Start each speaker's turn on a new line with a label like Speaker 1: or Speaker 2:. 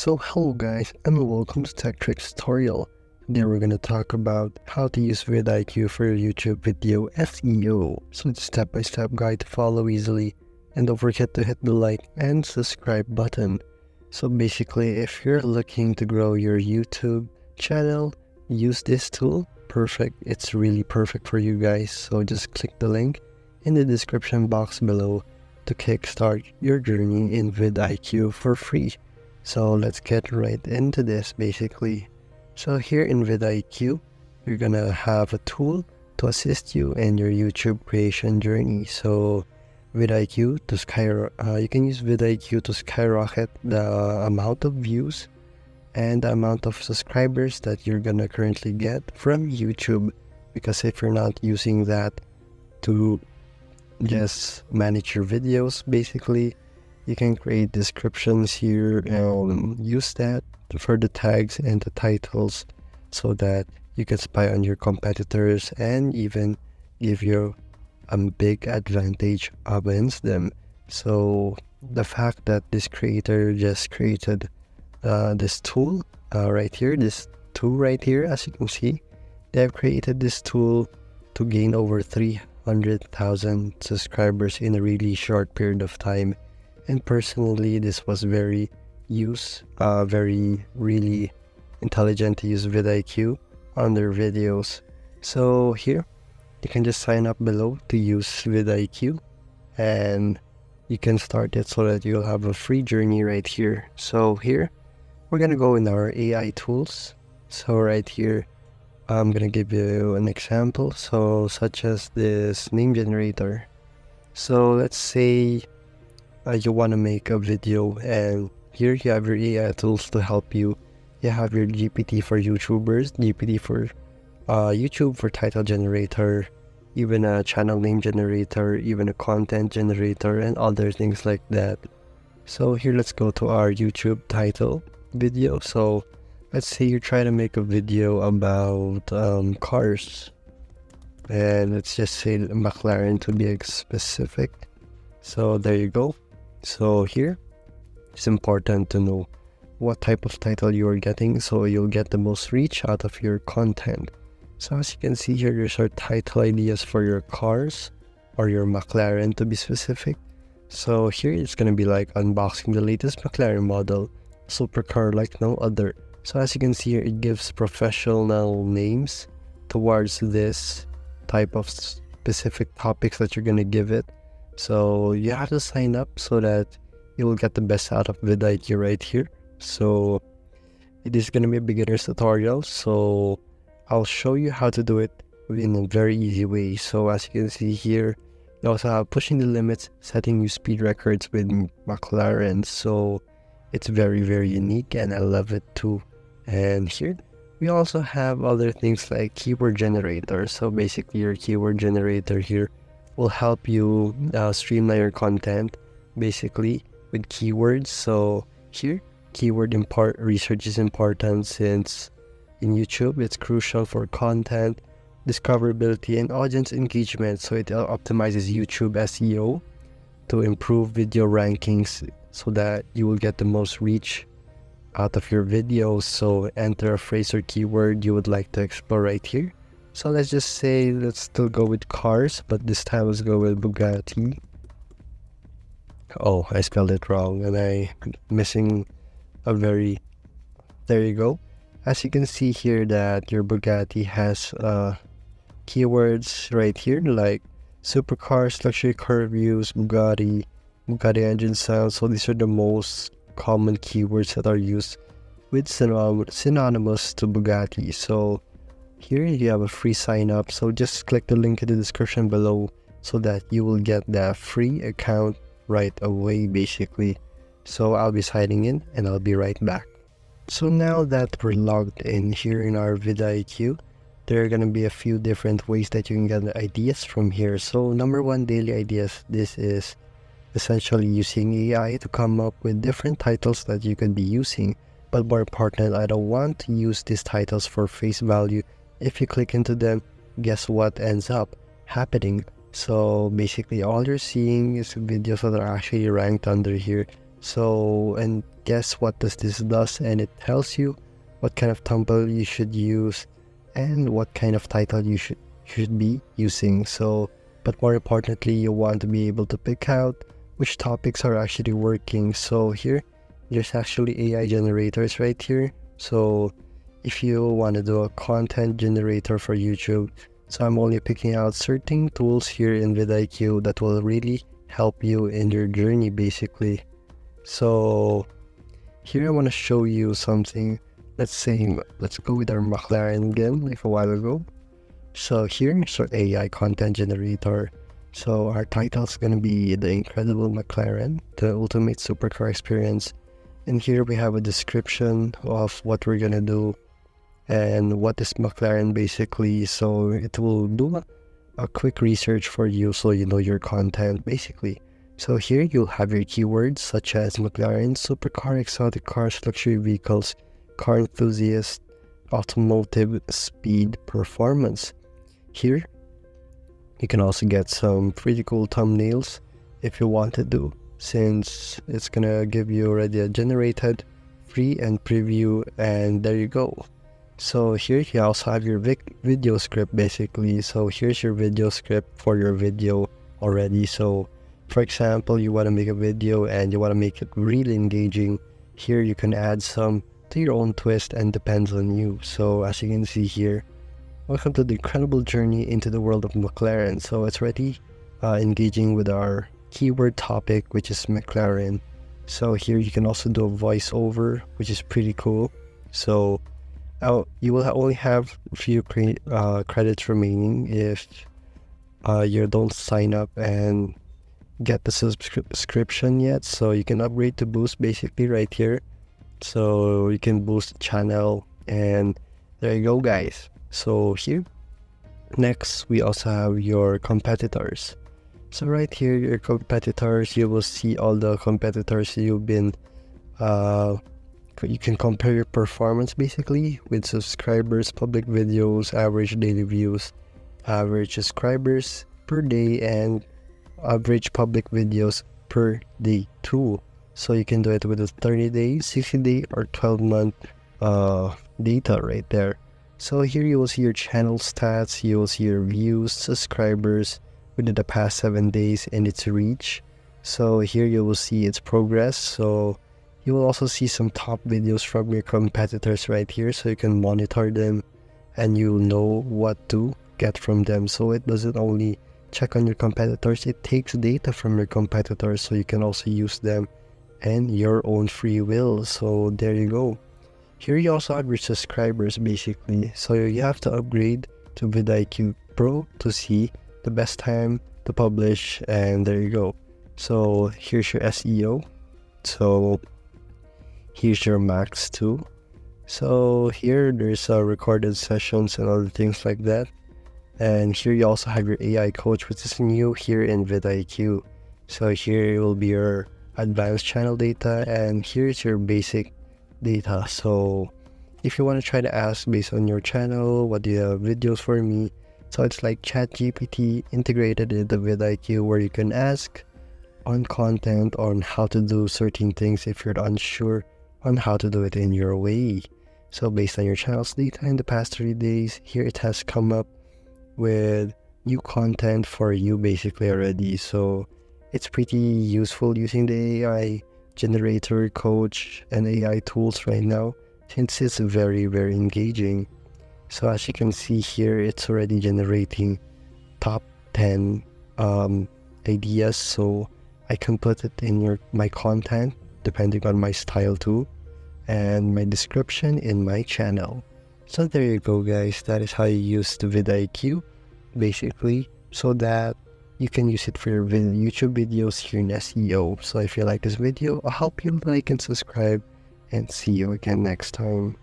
Speaker 1: So hello guys and welcome to Tech Tricks tutorial. Today we're going to talk about how to use VidIQ for your YouTube video SEO. So it's a step-by-step guide to follow easily, and don't forget to hit the like and subscribe button. So basically, if you're looking to grow your YouTube channel, use this tool. Perfect. It's really perfect for you guys. So just click the link in the description box below to kickstart your journey in VidIQ for free. So let's get right into this basically. So here in VidIQ, you're gonna have a tool to assist you in your YouTube creation journey. So VidIQ to you can use VidIQ to skyrocket the amount of views and the amount of subscribers that you're gonna currently get from YouTube. Because if you're not using that to just manage your videos, basically, you can create descriptions here and use that for the tags and the titles so that you can spy on your competitors and even give you a big advantage against them. So the fact that this creator just created this tool right here, as you can see, they have created this tool to gain over 300,000 subscribers in a really short period of time. And personally, this was really intelligent to use VidIQ on their videos. So here, you can just sign up below to use VidIQ, and you can start it so that you'll have a free journey right here. So here, we're gonna go in our AI tools. So right here, I'm gonna give you an example. So such as this name generator. So let's say you want to make a video, and here you have your AI tools to help you. You have your GPT for YouTubers, GPT for YouTube for title generator, even a channel name generator, even a content generator, and other things like that. So here, let's go to our YouTube title video. So let's say you're trying to make a video about cars, and let's just say McLaren to be specific. So there you go. So here, it's important to know what type of title you are getting so you'll get the most reach out of your content. So as you can see here, there's our title ideas for your cars or your McLaren to be specific. So here it's going to be like unboxing the latest McLaren model, supercar like no other. So as you can see here, it gives professional names towards this type of specific topics that you're going to give it. So you have to sign up so that you will get the best out of VidIQ right here. So it is going to be a beginner's tutorial. So I'll show you how to do it in a very easy way. So as you can see here, you also have pushing the limits, setting new speed records with McLaren. So it's very unique, and I love it too. And here we also have other things like keyword generator. So basically your keyword generator here will help you streamline your content basically with keywords. So here, keyword research is important, since in YouTube it's crucial for content discoverability and audience engagement. So it optimizes YouTube SEO to improve video rankings so that you will get the most reach out of your videos. So enter a phrase or keyword you would like to explore right here. So let's just say, let's still go with cars, but this time let's go with Bugatti. Oh, I spelled it wrong, and I missing a very, there you go. As you can see here that your Bugatti has keywords right here like supercars, luxury car reviews, Bugatti engine sounds. So these are the most common keywords that are used with synonymous to Bugatti. So here you have a free sign up, so just click the link in the description below so that you will get that free account right away basically. So I'll be signing in and I'll be right back. So now that we're logged in here in our VidIQ, there are going to be a few different ways that you can get ideas from here. So number one, daily ideas. This is essentially using AI to come up with different titles that you could be using. But more important, I don't want to use these titles for face value. If you click into them, guess what ends up happening? So basically all you're seeing is videos that are actually ranked under here. So, and guess what this does, and it tells you what kind of thumbnail you should use and what kind of title you should be using. So, but more importantly, you want to be able to pick out which topics are actually working. So here, there's actually AI generators right here. So if you want to do a content generator for YouTube, so I'm only picking out certain tools here in VidIQ that will really help you in your journey basically. So here I want to show you something. Let's go with our McLaren again, like a while ago. So here's our AI content generator. So our title is going to be The Incredible McLaren, the Ultimate Supercar Experience. And here we have a description of what we're going to do and what is McLaren basically. So it will do a quick research for you so you know your content basically. So here you'll have your keywords such as McLaren, supercar, exotic cars, luxury vehicles, car enthusiast, automotive, speed, performance. Here you can also get some pretty cool thumbnails if you want to do, since it's gonna give you already a generated free and preview, and there you go. So here you also have your video script basically. So here's your video script for your video already. So for example, you want to make a video and you want to make it really engaging. Here you can add some to your own twist and depends on you. So as you can see here, welcome to the incredible journey into the world of McLaren. So it's already engaging with our keyword topic, which is McLaren. So here you can also do a voiceover, which is pretty cool. So you will only have a few credits remaining if you don't sign up and get the subscription yet. So you can upgrade to boost basically right here. So you can boost the channel, and there you go guys. So here next we also have your competitors. So right here, your competitors, you will see all the competitors you've been you can compare your performance basically with subscribers, public videos, average daily views, average subscribers per day, and average public videos per day too. So you can do it with a 30-day, 60-day, or 12-month data right there. So here you will see your channel stats, you will see your views, subscribers within the past 7 days, and its reach. So here you will see its progress. So you will also see some top videos from your competitors right here, so you can monitor them and you'll know what to get from them. So it doesn't only check on your competitors, it takes data from your competitors so you can also use them and your own free will. So there you go. Here you also have your subscribers basically. So you have to upgrade to VidIQ Pro to see the best time to publish, and there you go. So here's your SEO. So here's your max too. So here there's recorded sessions and other things like that. And here you also have your AI coach, which is new here in VidIQ. So here will be your advanced channel data, and here's your basic data. So if you want to try to ask based on your channel, what do you have videos for me? So it's like ChatGPT integrated into VidIQ, where you can ask on content on how to do certain things if you're unsure on how to do it in your way. So based on your channel's data in the past 3 days, here it has come up with new content for you basically already. So it's pretty useful using the AI generator, coach, and AI tools right now, since it's very engaging. So as you can see here, it's already generating top 10 ideas, so I can put it in my content depending on my style too, and my description in my channel. So there you go guys, that is how you use the VidIQ basically, so that you can use it for your YouTube videos here in SEO. So if you like this video, I'll help you like and subscribe, and see you again next time.